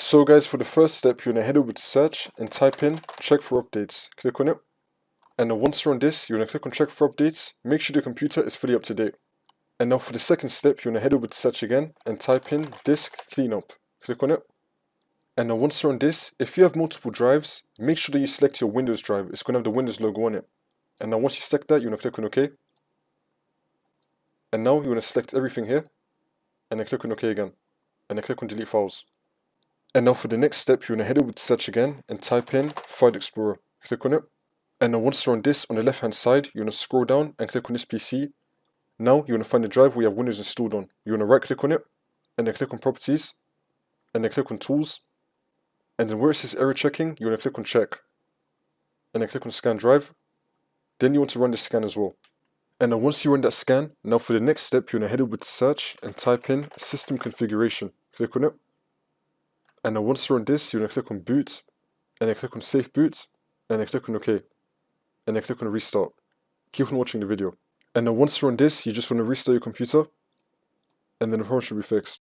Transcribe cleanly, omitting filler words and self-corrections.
So guys, for the first step, you're going to head over to search and type in check for updates. Click on it. And then once you're on this, you're going to click on check for updates. Make sure the computer is fully up to date. And now for the second step, you're going to head over to search again and type in disk cleanup. Click on it. And now once you're on this, if you have multiple drives, make sure that you select your Windows drive. It's going to have the Windows logo on it. And now once you select that, you're going to click on OK. And now you're going to select everything here. And then click on OK again. And then click on delete files. And now for the next step, you're going to head over to search again and type in File Explorer. Click on it. And now once you're on this, on the left hand side, you're going to scroll down and click on this PC. Now you're going to find the drive where you have Windows installed on. You're going to right click on it, and then click on Properties, and then click on Tools. And then where it says Error Checking, you're going to click on Check. And then click on Scan Drive. Then you want to run the scan as well. And then once you run that scan, now for the next step, you're going to head over to Search and type in System Configuration. Click on it. And then once you're on this, you're going to click on Boot, and then click on Safe Boot, and then click on OK. And then click on Restart. Keep on watching the video. And then once you're on this, you just want to restart your computer, and then the problem should be fixed.